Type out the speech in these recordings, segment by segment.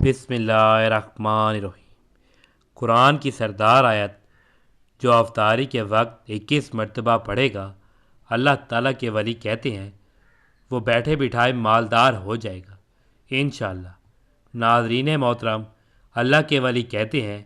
بسم اللہ الرحمن الرحیم۔ قرآن کی سردار آیت جو افطاری کے وقت 21 مرتبہ پڑھے گا، اللہ تعالیٰ کے ولی کہتے ہیں وہ بیٹھے بٹھائے مالدار ہو جائے گا انشاءاللہ۔ ناظرین محترم، اللہ کے ولی کہتے ہیں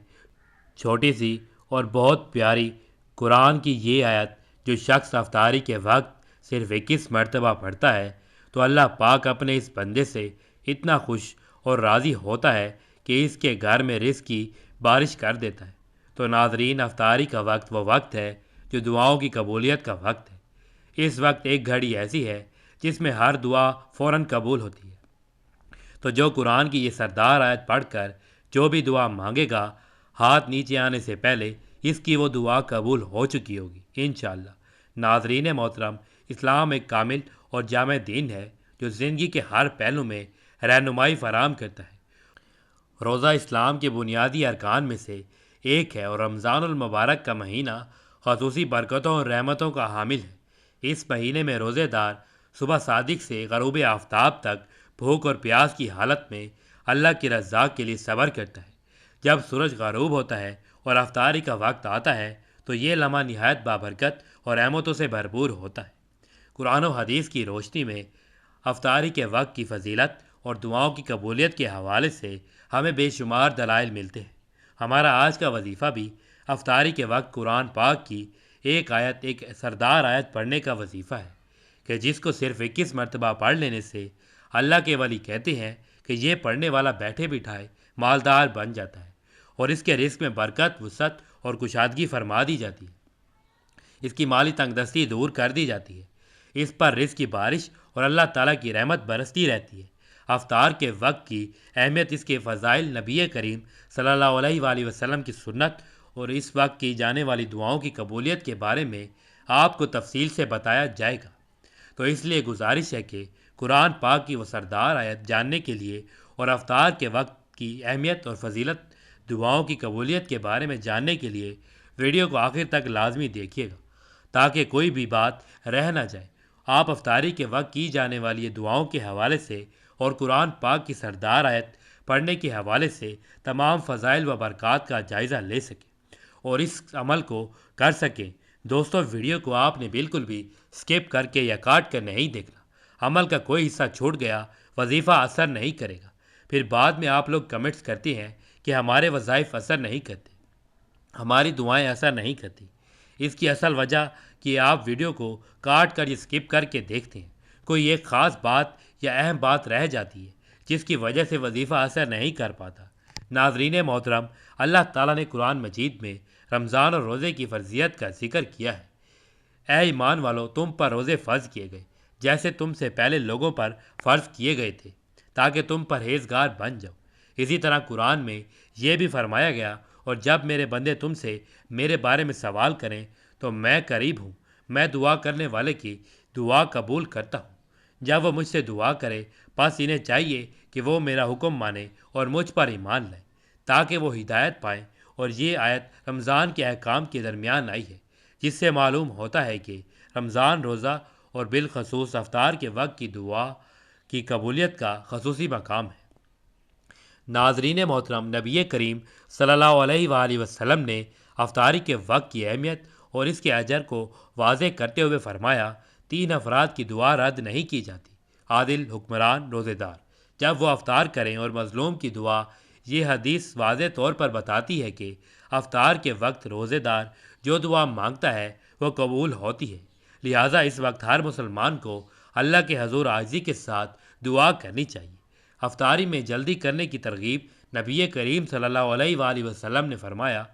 چھوٹی سی اور بہت پیاری قرآن کی یہ آیت جو شخص افطاری کے وقت صرف 21 مرتبہ پڑھتا ہے تو اللہ پاک اپنے اس بندے سے اتنا خوش اور راضی ہوتا ہے کہ اس کے گھر میں رزق کی بارش کر دیتا ہے۔ تو ناظرین، افطاری کا وقت وہ وقت ہے جو دعاؤں کی قبولیت کا وقت ہے۔ اس وقت ایک گھڑی ایسی ہے جس میں ہر دعا فوراً قبول ہوتی ہے۔ تو جو قرآن کی یہ سردار آیت پڑھ کر جو بھی دعا مانگے گا، ہاتھ نیچے آنے سے پہلے اس کی وہ دعا قبول ہو چکی ہوگی انشاءاللہ۔ ناظرین محترم، اسلام ایک کامل اور جامع دین ہے جو زندگی کے ہر پہلو میں رہنمائی فراہم کرتا ہے۔ روزہ اسلام کے بنیادی ارکان میں سے ایک ہے اور رمضان المبارک کا مہینہ خصوصی برکتوں اور رحمتوں کا حامل ہے۔ اس مہینے میں روزے دار صبح صادق سے غروب آفتاب تک بھوک اور پیاس کی حالت میں اللہ کی رضا کے لیے صبر کرتا ہے۔ جب سورج غروب ہوتا ہے اور افطاری کا وقت آتا ہے تو یہ لمحہ نہایت بابرکت اور رحمتوں سے بھرپور ہوتا ہے۔ قرآن و حدیث کی روشنی میں افطاری کے وقت کی فضیلت اور دعاؤں کی قبولیت کے حوالے سے ہمیں بے شمار دلائل ملتے ہیں۔ ہمارا آج کا وظیفہ بھی افطاری کے وقت قرآن پاک کی ایک سردار آیت پڑھنے کا وظیفہ ہے کہ جس کو صرف 21 مرتبہ پڑھ لینے سے اللہ کے ولی کہتے ہیں کہ یہ پڑھنے والا بیٹھے بٹھائے مالدار بن جاتا ہے اور اس کے رزق میں برکت، وسعت اور کشادگی فرما دی جاتی ہے۔ اس کی مالی تنگ دستی دور کر دی جاتی ہے، اس پر رزق کی بارش اور اللہ تعالیٰ کی رحمت برستی رہتی ہے۔ افطار کے وقت کی اہمیت، اس کے فضائل، نبی کریم صلی اللہ علیہ وآلہ وسلم کی سنت اور اس وقت کی جانے والی دعاؤں کی قبولیت کے بارے میں آپ کو تفصیل سے بتایا جائے گا۔ تو اس لیے گزارش ہے کہ قرآن پاک کی وہ سردار آیت جاننے کے لیے اور افطار کے وقت کی اہمیت اور فضیلت، دعاؤں کی قبولیت کے بارے میں جاننے کے لیے ویڈیو کو آخر تک لازمی دیکھیے گا تاکہ کوئی بھی بات رہ نہ جائے۔ آپ افطاری کے وقت کی جانے والی دعاؤں کے حوالے سے اور قرآن پاک کی سردار آیت پڑھنے کے حوالے سے تمام فضائل و برکات کا جائزہ لے سکیں اور اس عمل کو کر سکیں۔ دوستو، ویڈیو کو آپ نے بالکل بھی سکپ کر کے یا کاٹ کر نہیں دیکھنا۔ عمل کا کوئی حصہ چھوٹ گیا، وظیفہ اثر نہیں کرے گا۔ پھر بعد میں آپ لوگ کمنٹس کرتے ہیں کہ ہمارے وظائف اثر نہیں کرتے، ہماری دعائیں اثر نہیں کرتی۔ اس کی اصل وجہ کہ آپ ویڈیو کو کاٹ کر یا سکپ کر کے دیکھتے ہیں۔ کوئی ایک خاص بات یا اہم بات رہ جاتی ہے جس کی وجہ سے وظیفہ اثر نہیں کر پاتا۔ ناظرین محترم، اللہ تعالیٰ نے قرآن مجید میں رمضان اور روزے کی فرضیت کا ذکر کیا ہے۔ اے ایمان والو، تم پر روزے فرض کیے گئے جیسے تم سے پہلے لوگوں پر فرض کیے گئے تھے تاکہ تم پرہیزگار بن جاؤ۔ اسی طرح قرآن میں یہ بھی فرمایا گیا، اور جب میرے بندے تم سے میرے بارے میں سوال کریں تو میں قریب ہوں، میں دعا کرنے والے کی دعا قبول کرتا ہوں۔ جب وہ مجھ سے دعا کرے پس انہیں چاہیے کہ وہ میرا حکم مانیں اور مجھ پر ایمان لائیں تاکہ وہ ہدایت پائیں۔ اور یہ آیت رمضان کے احکام کے درمیان آئی ہے، جس سے معلوم ہوتا ہے کہ رمضان روزہ اور بالخصوص افطار کے وقت کی دعا کی قبولیت کا خصوصی مقام ہے۔ ناظرین محترم، نبی کریم صلی اللہ علیہ وآلہ وسلم نے افطاری کے وقت کی اہمیت اور اس کے اجر کو واضح کرتے ہوئے فرمایا، 3 افراد کی دعا رد نہیں کی جاتی: عادل، حکمران، روزے دار، جب وہ افطار کریں، اور مظلوم کی دعا۔ یہ حدیث واضح طور پر بتاتی ہے کہ افطار کے وقت روزے دار جو دعا مانگتا ہے وہ قبول ہوتی ہے۔ لہٰذا اس وقت ہر مسلمان کو اللہ کے حضور عاجزی کے ساتھ دعا کرنی چاہیے۔ افطاری میں جلدی کرنے کی ترغیب، نبی کریم صلی اللہ علیہ وآلہ وسلم نے فرمایا،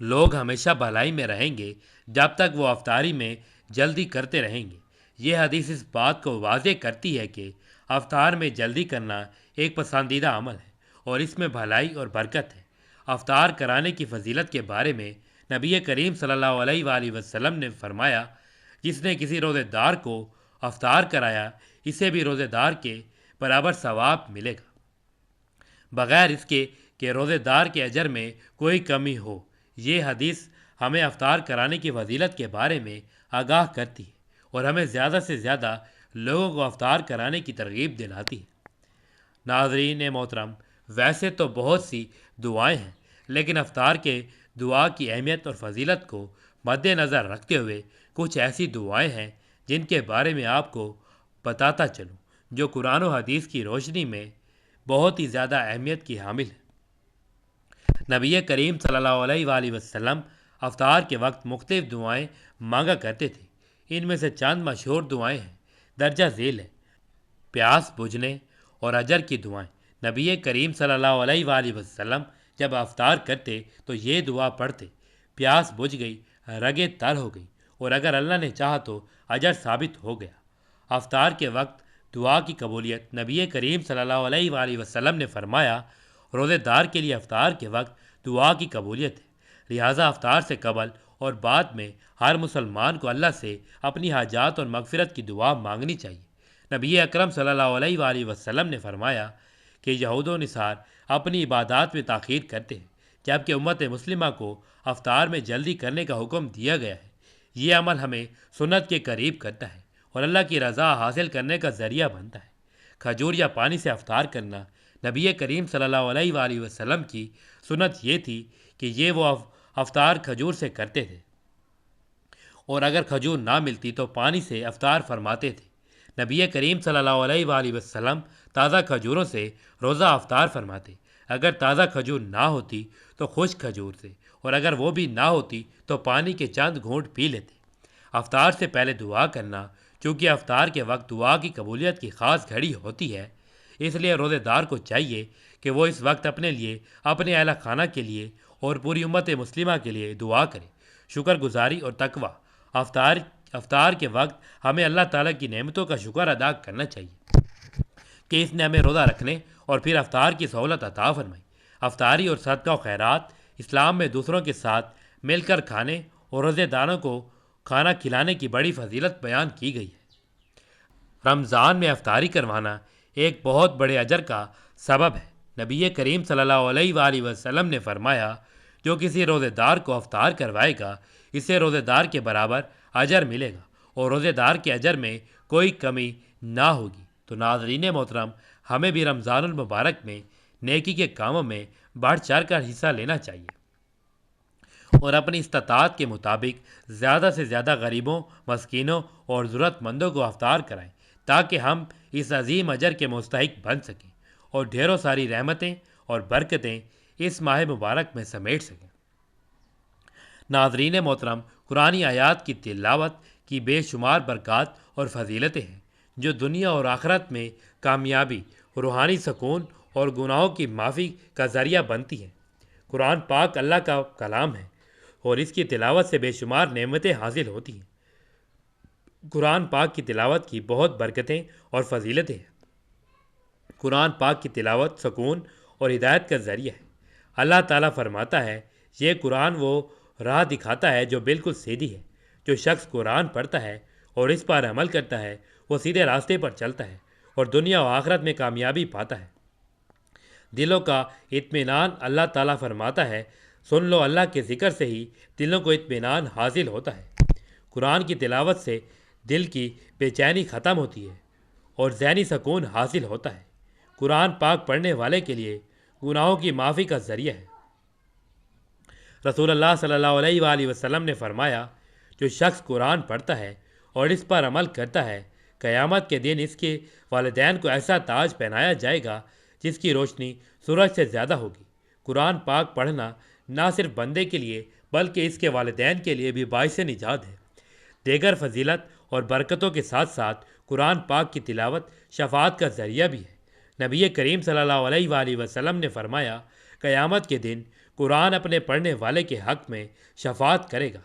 لوگ ہمیشہ بھلائی میں رہیں گے جب تک وہ افطاری میں جلدی کرتے رہیں گے۔ یہ حدیث اس بات کو واضح کرتی ہے کہ افطار میں جلدی کرنا ایک پسندیدہ عمل ہے اور اس میں بھلائی اور برکت ہے۔ افطار کرانے کی فضیلت کے بارے میں نبی کریم صلی اللہ علیہ وآلہ وسلم نے فرمایا، جس نے کسی روزے دار کو افطار کرایا اسے بھی روزے دار کے برابر ثواب ملے گا، بغیر اس کے کہ روزے دار کے اجر میں کوئی کمی ہو۔ یہ حدیث ہمیں افطار کرانے کی فضیلت کے بارے میں آگاہ کرتی ہے اور ہمیں زیادہ سے زیادہ لوگوں کو افطار کرانے کی ترغیب دلاتی ہے۔ ناظرین محترم، ویسے تو بہت سی دعائیں ہیں، لیکن افطار کے دعا کی اہمیت اور فضیلت کو مد نظر رکھتے ہوئے کچھ ایسی دعائیں ہیں جن کے بارے میں آپ کو بتاتا چلوں، جو قرآن و حدیث کی روشنی میں بہت ہی زیادہ اہمیت کی حامل ہے۔ نبی کریم صلی اللہ علیہ وآلہ وسلم افطار کے وقت مختلف دعائیں مانگا کرتے تھے۔ ان میں سے چند مشہور دعائیں ہیں، درجہ ذیل ہیں۔ پیاس بجھنے اور اجر کی دعائیں۔ نبی کریم صلی اللہ علیہ وآلہ وسلم جب افطار کرتے تو یہ دعا پڑھتے: پیاس بجھ گئی، رگیں تر ہو گئی، اور اگر اللہ نے چاہا تو اجر ثابت ہو گیا۔ افطار کے وقت دعا کی قبولیت۔ نبی کریم صلی اللہ علیہ وآلہ وسلم نے فرمایا، روزے دار کے لیے افطار کے وقت دعا کی قبولیت ہے، لہٰذا افطار سے قبل اور بعد میں ہر مسلمان کو اللہ سے اپنی حاجات اور مغفرت کی دعا مانگنی چاہیے۔ نبی اکرم صلی اللہ علیہ وآلہ وسلم نے فرمایا کہ یہود و نصار اپنی عبادات میں تاخیر کرتے ہیں، جبکہ امت مسلمہ کو افطار میں جلدی کرنے کا حکم دیا گیا ہے۔ یہ عمل ہمیں سنت کے قریب کرتا ہے اور اللہ کی رضا حاصل کرنے کا ذریعہ بنتا ہے۔ کھجور یا پانی سے افطار کرنا۔ نبی کریم صلی اللہ علیہ وآلہ وسلم کی سنت یہ تھی کہ یہ وہ افطار کھجور سے کرتے تھے، اور اگر کھجور نہ ملتی تو پانی سے افطار فرماتے تھے۔ نبی کریم صلی اللہ علیہ وآلہ وسلم تازہ کھجوروں سے روزہ افطار فرماتے۔ اگر تازہ کھجور نہ ہوتی تو خشک کھجور سے، اور اگر وہ بھی نہ ہوتی تو پانی کے چند گھونٹ پی لیتے۔ افطار سے پہلے دعا کرنا۔ چونکہ افطار کے وقت دعا کی قبولیت کی خاص گھڑی ہوتی ہے، اس لیے روزے دار کو چاہیے کہ وہ اس وقت اپنے لیے، اپنے اہل خانہ کے لیے اور پوری امت مسلمہ کے لیے دعا کرے۔ شکر گزاری اور تقوی۔ افطار کے وقت ہمیں اللہ تعالیٰ کی نعمتوں کا شکر ادا کرنا چاہیے کہ اس نے ہمیں روزہ رکھنے اور پھر افطار کی سہولت عطا فرمائی۔ افطاری اور صدقہ و خیرات اسلام میں دوسروں کے ساتھ مل کر کھانے اور روزے داروں کو کھانا کھلانے کی بڑی فضیلت بیان کی گئی ہے۔ رمضان میں افطاری کروانا ایک بہت بڑے اجر کا سبب ہے۔ نبی کریم صلی اللہ علیہ وآلہ وسلم نے فرمایا، جو کسی روزے دار کو افطار کروائے گا اسے روزے دار کے برابر اجر ملے گا اور روزے دار کے اجر میں کوئی کمی نہ ہوگی۔ تو ناظرین محترم، ہمیں بھی رمضان المبارک میں نیکی کے کاموں میں بڑھ چڑھ کر حصہ لینا چاہیے اور اپنی استطاعت کے مطابق زیادہ سے زیادہ غریبوں، مسکینوں اور ضرورت مندوں کو افطار کرائیں، تاکہ ہم اس عظیم اجر کے مستحق بن سکیں اور ڈھیروں ساری رحمتیں اور برکتیں اس ماہ مبارک میں سمیٹ سکیں۔ ناظرین محترم، قرآنی آیات کی تلاوت کی بے شمار برکات اور فضیلتیں ہیں، جو دنیا اور آخرت میں کامیابی، روحانی سکون اور گناہوں کی معافی کا ذریعہ بنتی ہیں۔ قرآن پاک اللہ کا کلام ہے اور اس کی تلاوت سے بے شمار نعمتیں حاصل ہوتی ہیں۔ قرآن پاک کی تلاوت کی بہت برکتیں اور فضیلتیں ہیں۔ قرآن پاک کی تلاوت سکون اور ہدایت کا ذریعہ ہے۔ اللہ تعالیٰ فرماتا ہے، یہ قرآن وہ راہ دکھاتا ہے جو بالکل سیدھی ہے۔ جو شخص قرآن پڑھتا ہے اور اس پر عمل کرتا ہے وہ سیدھے راستے پر چلتا ہے اور دنیا و آخرت میں کامیابی پاتا ہے۔ دلوں کا اطمینان۔ اللہ تعالیٰ فرماتا ہے، سن لو، اللہ کے ذکر سے ہی دلوں کو اطمینان حاصل ہوتا ہے۔ قرآن کی تلاوت سے دل کی بے چینی ختم ہوتی ہے اور ذہنی سکون حاصل ہوتا ہے۔ قرآن پاک پڑھنے والے کے لیے گناہوں کی معافی کا ذریعہ ہے۔ رسول اللہ صلی اللہ علیہ وآلہ وسلم نے فرمایا، جو شخص قرآن پڑھتا ہے اور اس پر عمل کرتا ہے، قیامت کے دن اس کے والدین کو ایسا تاج پہنایا جائے گا جس کی روشنی سورج سے زیادہ ہوگی۔ قرآن پاک پڑھنا نہ صرف بندے کے لیے بلکہ اس کے والدین کے لیے بھی باعث نجات ہے۔ دیگر فضیلت اور برکتوں کے ساتھ ساتھ قرآن پاک کی تلاوت شفاعت کا ذریعہ بھی ہے۔ نبی کریم صلی اللہ علیہ وآلہ وسلم نے فرمایا، قیامت کے دن قرآن اپنے پڑھنے والے کے حق میں شفاعت کرے گا۔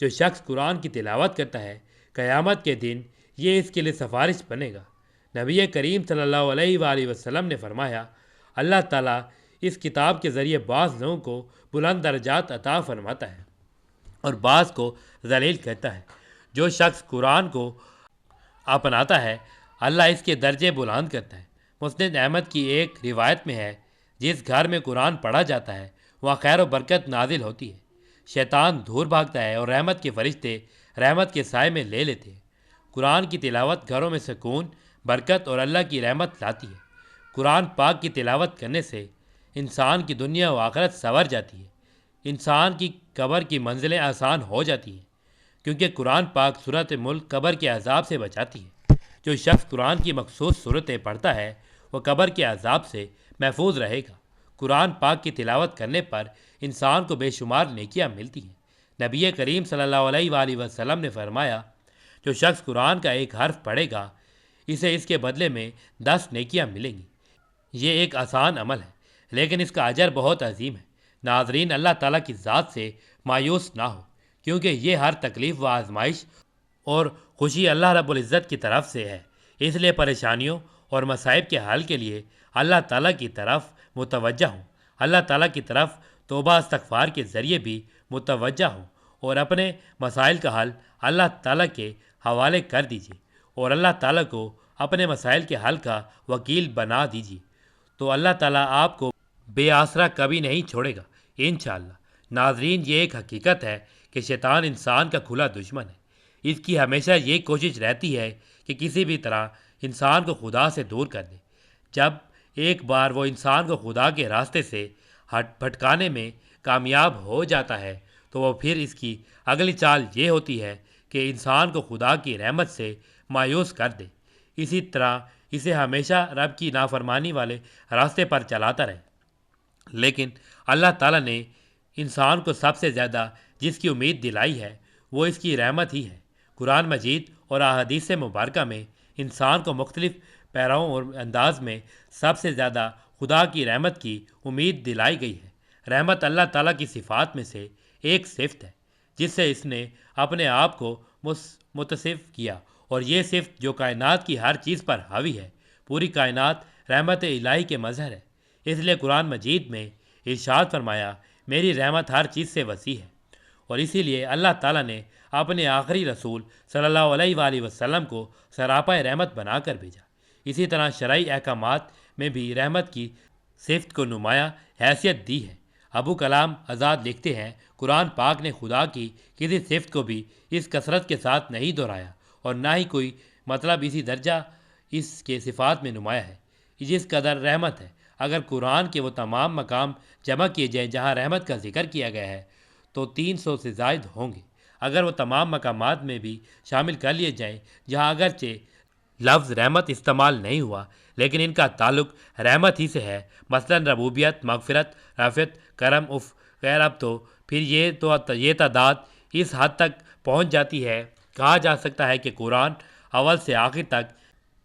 جو شخص قرآن کی تلاوت کرتا ہے، قیامت کے دن یہ اس کے لیے سفارش بنے گا۔ نبی کریم صلی اللہ علیہ وآلہ وسلم نے فرمایا، اللہ تعالیٰ اس کتاب کے ذریعے بعض لوگوں کو بلند درجات عطا فرماتا ہے اور بعض کو ذلیل کرتا ہے۔ جو شخص قرآن کو اپناتا ہے، اللہ اس کے درجے بلند کرتا ہے۔ مسند احمد کی ایک روایت میں ہے، جس گھر میں قرآن پڑھا جاتا ہے وہاں خیر و برکت نازل ہوتی ہے، شیطان دور بھاگتا ہے اور رحمت کے فرشتے رحمت کے سائے میں لے لیتے ہیں۔ قرآن کی تلاوت گھروں میں سکون، برکت اور اللہ کی رحمت لاتی ہے۔ قرآن پاک کی تلاوت کرنے سے انسان کی دنیا و آخرت سنور جاتی ہے، انسان کی قبر کی منزلیں آسان ہو جاتی ہیں، کیونکہ قرآن پاک صورت ملک قبر کے عذاب سے بچاتی ہے۔ جو شخص قرآن کی مخصوص صورتیں پڑھتا ہے وہ قبر کے عذاب سے محفوظ رہے گا۔ قرآن پاک کی تلاوت کرنے پر انسان کو بے شمار نیکیاں ملتی ہیں۔ نبی کریم صلی اللہ علیہ وآلہ وسلم نے فرمایا، جو شخص قرآن کا ایک حرف پڑھے گا اسے اس کے بدلے میں 10 نیکیاں ملیں گی۔ یہ ایک آسان عمل ہے لیکن اس کا اجر بہت عظیم ہے۔ ناظرین، اللہ تعالیٰ کی ذات سے مایوس نہ ہو، کیونکہ یہ ہر تکلیف و آزمائش اور خوشی اللہ رب العزت کی طرف سے ہے۔ اس لیے پریشانیوں اور مصائب کے حل کے لیے اللہ تعالیٰ کی طرف متوجہ ہوں، اللہ تعالیٰ کی طرف توبہ استغفار کے ذریعے بھی متوجہ ہوں، اور اپنے مسائل کا حل اللہ تعالیٰ کے حوالے کر دیجیے اور اللہ تعالیٰ کو اپنے مسائل کے حل کا وکیل بنا دیجیے، تو اللہ تعالیٰ آپ کو بے آسرا کبھی نہیں چھوڑے گا انشاءاللہ۔ ناظرین، یہ ایک حقیقت ہے کہ شیطان انسان کا کھلا دشمن ہے۔ اس کی ہمیشہ یہ کوشش رہتی ہے کہ کسی بھی طرح انسان کو خدا سے دور کر دے۔ جب ایک بار وہ انسان کو خدا کے راستے سے بھٹکانے میں کامیاب ہو جاتا ہے تو وہ پھر اس کی اگلی چال یہ ہوتی ہے کہ انسان کو خدا کی رحمت سے مایوس کر دے، اسی طرح اسے ہمیشہ رب کی نافرمانی والے راستے پر چلاتا رہے۔ لیکن اللہ تعالیٰ نے انسان کو سب سے زیادہ جس کی امید دلائی ہے وہ اس کی رحمت ہی ہے۔ قرآن مجید اور احادیث مبارکہ میں انسان کو مختلف پیراؤں اور انداز میں سب سے زیادہ خدا کی رحمت کی امید دلائی گئی ہے۔ رحمت اللہ تعالیٰ کی صفات میں سے ایک صفت ہے جس سے اس نے اپنے آپ کو متصف کیا، اور یہ صفت جو کائنات کی ہر چیز پر حاوی ہے۔ پوری کائنات رحمت الہی کے مظہر ہے۔ اس لیے قرآن مجید میں ارشاد فرمایا، میری رحمت ہر چیز سے وسیع ہے، اور اسی لیے اللہ تعالیٰ نے اپنے آخری رسول صلی اللہ علیہ وآلہ وسلم کو سراپا رحمت بنا کر بھیجا۔ اسی طرح شرعی احکامات میں بھی رحمت کی صفت کو نمایاں حیثیت دی ہے۔ ابو کلام آزاد لکھتے ہیں، قرآن پاک نے خدا کی کسی صفت کو بھی اس کثرت کے ساتھ نہیں دہرایا اور نہ ہی کوئی مطلب اسی درجہ اس کے صفات میں نمایاں ہے جس قدر رحمت ہے۔ اگر قرآن کے وہ تمام مقام جمع کیے جائیں جہاں رحمت کا ذکر کیا گیا ہے تو 300 سے زائد ہوں گے۔ اگر وہ تمام مقامات میں بھی شامل کر لیے جائیں جہاں اگرچہ لفظ رحمت استعمال نہیں ہوا لیکن ان کا تعلق رحمت ہی سے ہے، مثلا ربوبیت، مغفرت، رافت، کرم، غیر، اب تو پھر یہ تعداد اس حد تک پہنچ جاتی ہے، کہا جا سکتا ہے کہ قرآن اول سے آخر تک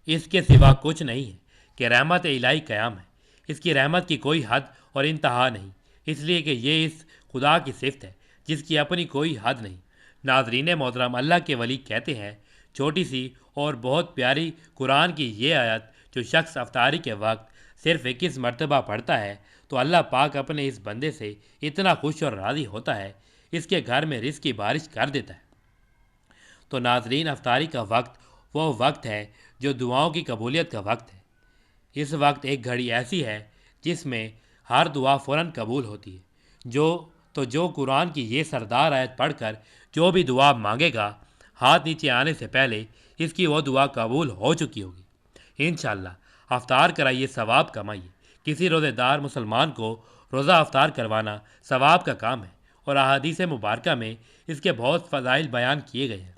اس کے سوا کچھ نہیں ہے کہ رحمت الہی قیام ہے۔ اس کی رحمت کی کوئی حد اور انتہا نہیں، اس لیے کہ یہ اس خدا کی صفت ہے جس کی اپنی کوئی حد نہیں۔ ناظرین محترم، اللہ کے ولی کہتے ہیں، چھوٹی سی اور بہت پیاری قرآن کی یہ آیت جو شخص افطاری کے وقت صرف 21 مرتبہ پڑھتا ہے تو اللہ پاک اپنے اس بندے سے اتنا خوش اور راضی ہوتا ہے، اس کے گھر میں رزق کی بارش کر دیتا ہے۔ تو ناظرین، افطاری کا وقت وہ وقت ہے جو دعاؤں کی قبولیت کا وقت ہے۔ اس وقت ایک گھڑی ایسی ہے جس میں ہر دعا فوراً قبول ہوتی ہے۔ جو قرآن کی یہ سردار آیت پڑھ کر جو بھی دعا مانگے گا، ہاتھ نیچے آنے سے پہلے اس کی وہ دعا قبول ہو چکی ہوگی انشاءاللہ۔ افطار کرائیے، ثواب کمائیے۔ کسی روزے دار مسلمان کو روزہ افطار کروانا ثواب کا کام ہے، اور احادیث مبارکہ میں اس کے بہت فضائل بیان کیے گئے ہیں۔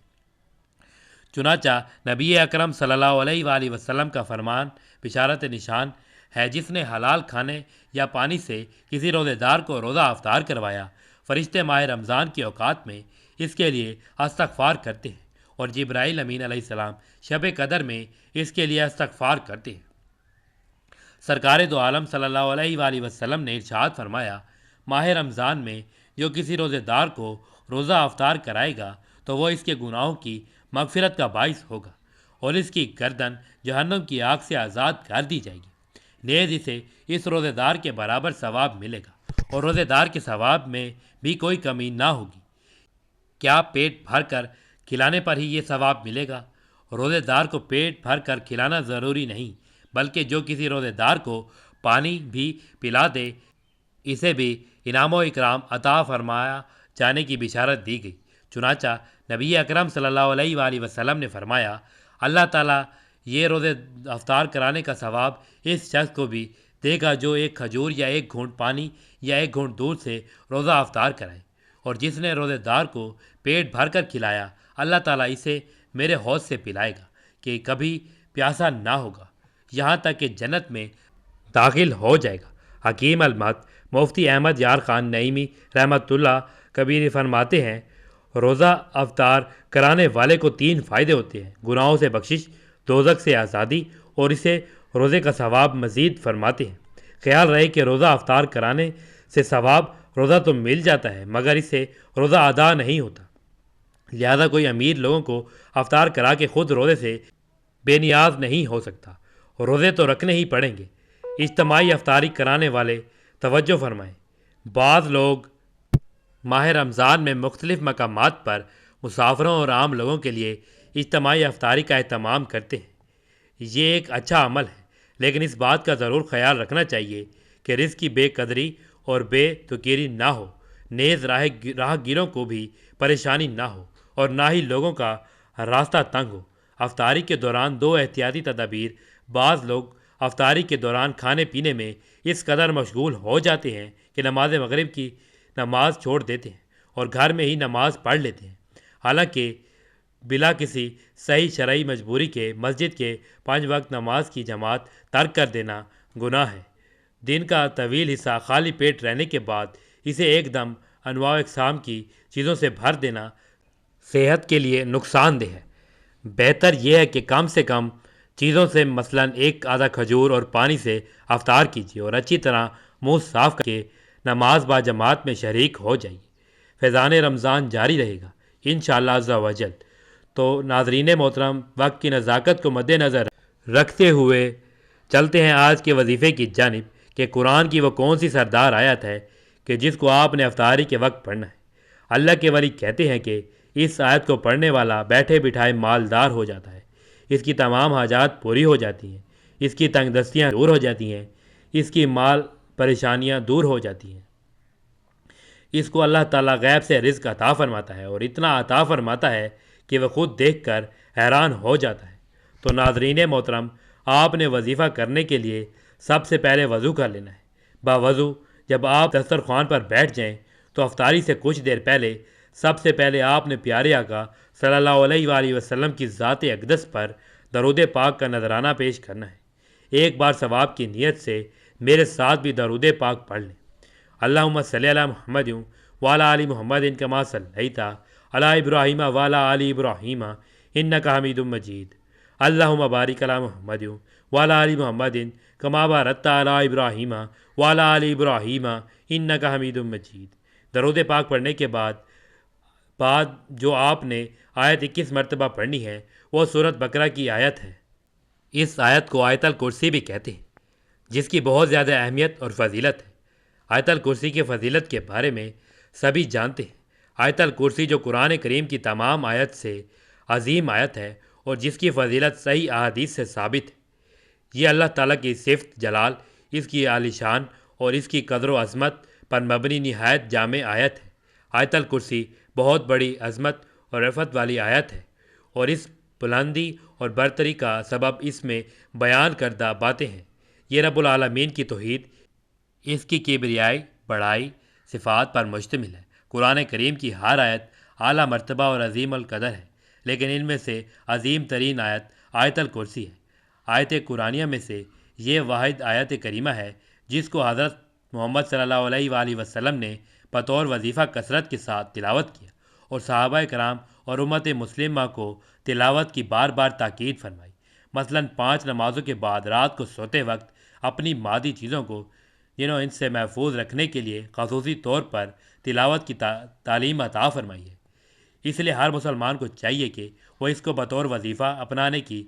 چنانچہ نبی اکرم صلی اللہ علیہ وآلہ وسلم کا فرمان بشارت نشان ہے، جس نے حلال کھانے یا پانی سے کسی روزے دار کو روزہ افطار کروایا، فرشتے ماہ رمضان کی اوقات میں اس کے لیے استغفار کرتے ہیں، اور جبرائیل امین علیہ السلام شب قدر میں اس کے لیے استغفار کرتے ہیں۔ سرکار دو عالم صلی اللہ علیہ وآلہ وسلم نے ارشاد فرمایا، ماہ رمضان میں جو کسی روزے دار کو روزہ افطار کرائے گا تو وہ اس کے گناہوں کی مغفرت کا باعث ہوگا، اور اس کی گردن جہنم کی آگ سے آزاد کر دی جائے گی۔ نیز اسے اس روزے دار کے برابر ثواب ملے گا، اور روزے دار کے ثواب میں بھی کوئی کمی نہ ہوگی۔ کیا پیٹ بھر کر کھلانے پر ہی یہ ثواب ملے گا؟ روزے دار کو پیٹ بھر کر کھلانا ضروری نہیں، بلکہ جو کسی روزے دار کو پانی بھی پلا دے اسے بھی انعام و اکرام عطا فرمایا جانے کی بشارت دی گئی۔ چنانچہ نبی اکرم صلی اللہ علیہ وآلہ وسلم نے فرمایا، اللہ تعالیٰ یہ روزے افطار کرانے کا ثواب اس شخص کو بھی دیکھا جو ایک کھجور یا ایک گھونٹ پانی یا ایک گھونٹ دودھ سے روزہ افطار کرائے، اور جس نے روزے دار کو پیٹ بھر کر کھلایا، اللہ تعالیٰ اسے میرے حوض سے پلائے گا کہ کبھی پیاسا نہ ہوگا، یہاں تک کہ جنت میں داخل ہو جائے گا۔ حکیم المت مفتی احمد یار خان نعیمی رحمۃ اللہ کبیر فرماتے ہیں، روزہ افطار کرانے والے کو 3 فائدے ہوتے ہیں: گناہوں سے بخشش، دوزخ سے آزادی، اور اسے روزے کا ثواب مزید فرماتے ہیں۔ خیال رہے کہ روزہ افطار کرانے سے ثواب روزہ تو مل جاتا ہے مگر اس سے روزہ ادا نہیں ہوتا، لہذا کوئی امیر لوگوں کو افطار کرا کے خود روزے سے بے نیاز نہیں ہو سکتا، روزے تو رکھنے ہی پڑیں گے۔ اجتماعی افطاری کرانے والے توجہ فرمائیں، بعض لوگ ماہ رمضان میں مختلف مقامات پر مسافروں اور عام لوگوں کے لیے اجتماعی افطاری کا اہتمام کرتے ہیں۔ یہ ایک اچھا عمل ہے، لیکن اس بات کا ضرور خیال رکھنا چاہیے کہ رزق کی بے قدری اور بے تکیری نہ ہو، نیز راہ گیروں کو بھی پریشانی نہ ہو اور نہ ہی لوگوں کا راستہ تنگ ہو۔ افطاری کے دوران 2 احتیاطی تدابیر: بعض لوگ افطاری کے دوران کھانے پینے میں اس قدر مشغول ہو جاتے ہیں کہ نماز مغرب کی نماز چھوڑ دیتے ہیں اور گھر میں ہی نماز پڑھ لیتے ہیں، حالانکہ بلا کسی صحیح شرعی مجبوری کے مسجد کے 5 وقت نماز کی جماعت ترک کر دینا گناہ ہے۔ دن کا طویل حصہ خالی پیٹ رہنے کے بعد اسے ایک دم انواع و اقسام کی چیزوں سے بھر دینا صحت کے لیے نقصان دہ ہے۔ بہتر یہ ہے کہ کم سے کم چیزوں سے مثلاً ایک آدھا کھجور اور پانی سے افطار کیجیے اور اچھی طرح منہ صاف کر کے نماز با جماعت میں شریک ہو جائیے۔ فیضان رمضان جاری رہے گا انشاءاللہ عز و جل۔ تو ناظرین محترم، وقت کی نزاکت کو مد نظر رکھتے ہوئے چلتے ہیں آج کے وظیفے کی جانب کہ قرآن کی وہ کون سی سردار آیت ہے کہ جس کو آپ نے افطاری کے وقت پڑھنا ہے۔ اللہ کے ولی کہتے ہیں کہ اس آیت کو پڑھنے والا بیٹھے بٹھائے مالدار ہو جاتا ہے، اس کی تمام حاجات پوری ہو جاتی ہیں، اس کی تنگ دستیاں دور ہو جاتی ہیں، اس کی مال پریشانیاں دور ہو جاتی ہیں، اس کو اللہ تعالیٰ غیب سے رزق عطا فرماتا ہے اور اتنا عطا فرماتا ہے کہ وہ خود دیکھ کر حیران ہو جاتا ہے۔ تو ناظرین محترم، آپ نے وظیفہ کرنے کے لیے سب سے پہلے وضو کر لینا ہے۔ باوضو جب آپ دسترخوان پر بیٹھ جائیں تو افطاری سے کچھ دیر پہلے سب سے پہلے آپ نے پیارے آقا صلی اللہ علیہ وآلہ وسلم کی ذات اقدس پر درود پاک کا نذرانہ پیش کرنا ہے۔ ایک بار ثواب کی نیت سے میرے ساتھ بھی درود پاک پڑھ لیں۔ اللہم صلی علی محمد وعلی آل محمد کما صلیت علی ابراہیم وعلی آل ابراہیم انک حمید مجید۔ اللہم بارک علی محمد وعلی آل محمد کما بارکت علی ابراہیم وعلی آل ابراہیم انک حمید مجید۔ درود پاک پڑھنے کے بعد جو آپ نے آیت 21 مرتبہ پڑھنی ہے وہ سورۃ بقرہ کی آیت ہے۔ اس آیت کو آیت الکرسی بھی کہتے ہیں، جس کی بہت زیادہ اہمیت اور فضیلت ہے۔ آیت الکرسی کی فضیلت کے بارے میں سبھی جانتے ہیں۔ آیت الکرسی جو قرآن کریم کی تمام آیت سے عظیم آیت ہے اور جس کی فضیلت صحیح احادیث سے ثابت ہے، یہ اللہ تعالیٰ کی صفت جلال، اس کی عالی شان اور اس کی قدر و عظمت پر مبنی نہایت جامع آیت ہے۔ آیت الکرسی بہت بڑی عظمت اور رفعت والی آیت ہے اور اس بلندی اور برتری کا سبب اس میں بیان کردہ باتیں ہیں۔ یہ رب العالمین کی توحید، اس کی کبریائی، بڑائی، صفات پر مشتمل ہے۔ قرآن کریم کی ہر آیت اعلیٰ مرتبہ اور عظیم القدر ہے، لیکن ان میں سے عظیم ترین آیت آیت الکرسی ہے۔ آیت قرآنیہ میں سے یہ واحد آیت کریمہ ہے جس کو حضرت محمد صلی اللہ علیہ وآلہ وسلم نے بطور وظیفہ کثرت کے ساتھ تلاوت کیا اور صحابہ کرام اور امت مسلمہ کو تلاوت کی بار بار تاکید فرمائی۔ مثلاً 5 نمازوں کے بعد رات کو سوتے وقت اپنی مادی چیزوں کو جنہوں ان سے محفوظ رکھنے کے لیے خصوصی طور پر تلاوت کی تعلیم عطا فرمائی ہے۔ اس لیے ہر مسلمان کو چاہیے کہ وہ اس کو بطور وظیفہ اپنانے کی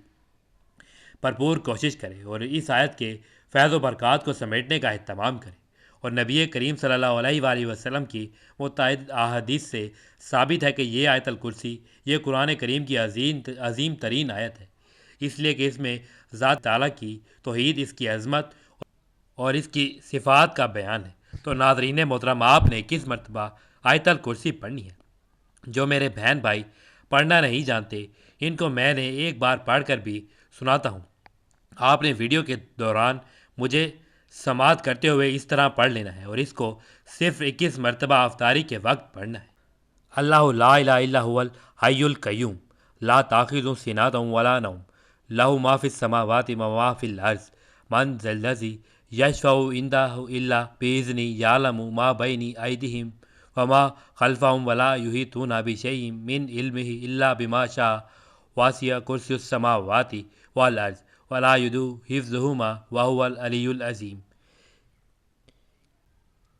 بھرپور کوشش کرے اور اس آیت کے فیض و برکات کو سمیٹنے کا اہتمام کرے۔ اور نبی کریم صلی اللہ علیہ وآلہ وسلم کی متعدد احادیث سے ثابت ہے کہ یہ آیت الکرسی یہ قرآن کریم کی عظیم ترین آیت ہے، اس لیے کہ اس میں ذات تعالیٰ کی توحید، اس کی عظمت اور اس کی صفات کا بیان ہے۔ تو ناظرین محترم، آپ نے 21 مرتبہ آیت الکرسی پڑھنی ہے۔ جو میرے بہن بھائی پڑھنا نہیں جانتے، ان کو میں نے ایک بار پڑھ کر بھی سناتا ہوں۔ آپ نے ویڈیو کے دوران مجھے سماعت کرتے ہوئے اس طرح پڑھ لینا ہے، اور اس کو صرف 21 مرتبہ افطاری کے وقت پڑھنا ہے۔ اللہ لا الہ الا هو الحی القیوم لا تاخذہ سنۃ ولا نوم لہ ما فی السماوات و ما فی الارض من ذا الذی یشفع عندہ الا باذنہ یعلم ما بین ایدیہم وما خلفہم ولا یحیطون بشیء من علمہ الا بما شاء وسع کرسی السماوات والارض ولا یؤودہ حفظہما وہو العلی العظیم۔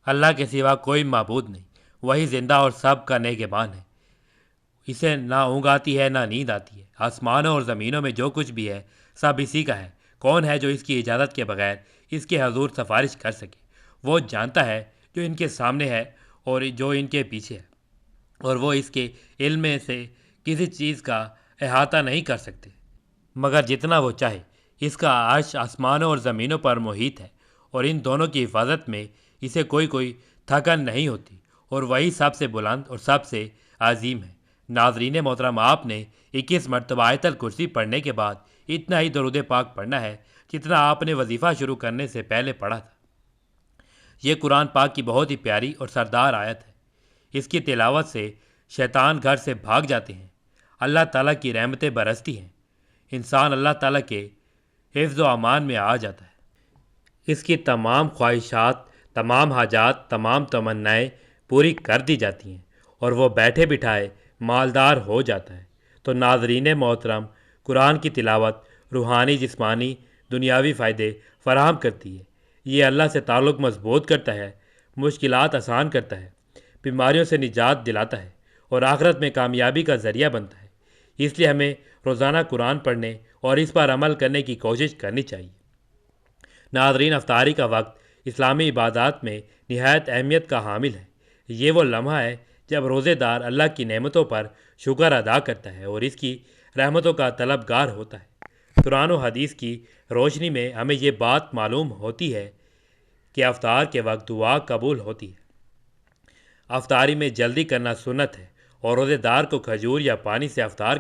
اللہ کے سوا کوئی معبود نہیں، وہی زندہ اور سب کا نگہبان ہے۔ اسے نہ اونگ آتی ہے نہ نیند آتی ہے۔ آسمانوں اور زمینوں میں جو کچھ بھی ہے سب اسی کا ہے۔ کون ہے جو اس کی اجازت کے بغیر اس کے حضور سفارش کر سکے؟ وہ جانتا ہے جو ان کے سامنے ہے اور جو ان کے پیچھے ہے، اور وہ اس کے علم میں سے کسی چیز کا احاطہ نہیں کر سکتے مگر جتنا وہ چاہے۔ اس کا عرش آسمانوں اور زمینوں پر محیط ہے، اور ان دونوں کی حفاظت میں اسے کوئی تھکن نہیں ہوتی، اور وہی سب سے بلند اور سب سے عظیم ہے۔ ناظرین محترم، آپ نے 21 مرتبہ آیت الکرسی پڑھنے کے بعد اتنا ہی درود پاک پڑھنا ہے جتنا آپ نے وظیفہ شروع کرنے سے پہلے پڑھا تھا۔ یہ قرآن پاک کی بہت ہی پیاری اور سردار آیت ہے۔ اس کی تلاوت سے شیطان گھر سے بھاگ جاتے ہیں، اللہ تعالیٰ کی رحمتیں برستی ہیں، انسان اللہ تعالیٰ کے حفظ و امان میں آ جاتا ہے، اس کی تمام خواہشات، تمام حاجات، تمام تمنائیں پوری کر دی جاتی ہیں، اور وہ بیٹھے بٹھائے مالدار ہو جاتا ہے۔ تو ناظرین محترم، قرآن کی تلاوت روحانی، جسمانی، دنیاوی فائدے فراہم کرتی ہے۔ یہ اللہ سے تعلق مضبوط کرتا ہے، مشکلات آسان کرتا ہے، بیماریوں سے نجات دلاتا ہے، اور آخرت میں کامیابی کا ذریعہ بنتا ہے۔ اس لیے ہمیں روزانہ قرآن پڑھنے اور اس پر عمل کرنے کی کوشش کرنی چاہیے۔ ناظرین، افطاری کا وقت اسلامی عبادات میں نہایت اہمیت کا حامل ہے۔ یہ وہ لمحہ ہے جب روزے دار اللہ کی نعمتوں پر شکر ادا کرتا ہے اور اس کی رحمتوں کا طلبگار ہوتا ہے۔ قرآن و حدیث کی روشنی میں ہمیں یہ بات معلوم ہوتی ہے کہ افطار کے وقت دعا قبول ہوتی ہے۔ افطاری میں جلدی کرنا سنت ہے، اور روزے دار کو کھجور یا پانی سے افطار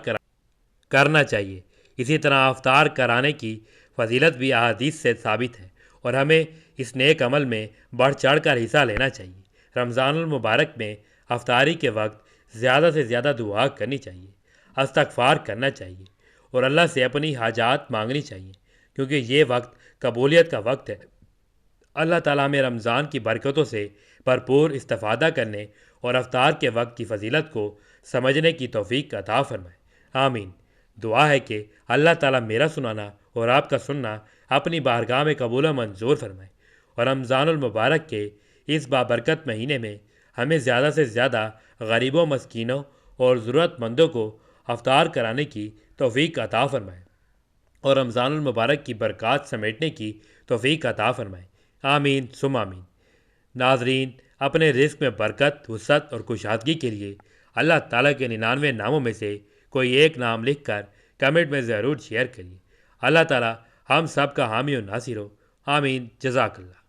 کرنا چاہیے۔ اسی طرح افطار کرانے کی فضیلت بھی احادیث سے ثابت ہے، اور ہمیں اس نیک عمل میں بڑھ چڑھ کر حصہ لینا چاہیے۔ رمضان المبارک میں افطاری کے وقت زیادہ سے زیادہ دعا کرنی چاہیے، استغفار کرنا چاہیے، اور اللہ سے اپنی حاجات مانگنی چاہیے، کیونکہ یہ وقت قبولیت کا وقت ہے۔ اللہ تعالیٰ ہمیں رمضان کی برکتوں سے بھرپور استفادہ کرنے اور افطار کے وقت کی فضیلت کو سمجھنے کی توفیق عطا فرمائے، آمین۔ دعا ہے کہ اللہ تعالیٰ میرا سنانا اور آپ کا سننا اپنی بارگاہ میں قبول و منظور فرمائے، اور رمضان المبارک کے اس بابرکت مہینے میں ہمیں زیادہ سے زیادہ غریبوں، مسکینوں اور ضرورت مندوں کو افطار کرانے کی توفیق عطا فرمائے، اور رمضان المبارک کی برکات سمیٹنے کی توفیق عطا فرمائے، آمین ثم آمین۔ ناظرین، اپنے رزق میں برکت، وسعت اور کشادگی کے لیے اللہ تعالیٰ کے 99 ناموں میں سے کوئی ایک نام لکھ کر کمنٹ میں ضرور شیئر کریے۔ اللہ تعالیٰ ہم سب کا حامی و ناصر ہو، آمین۔ جزاک اللہ۔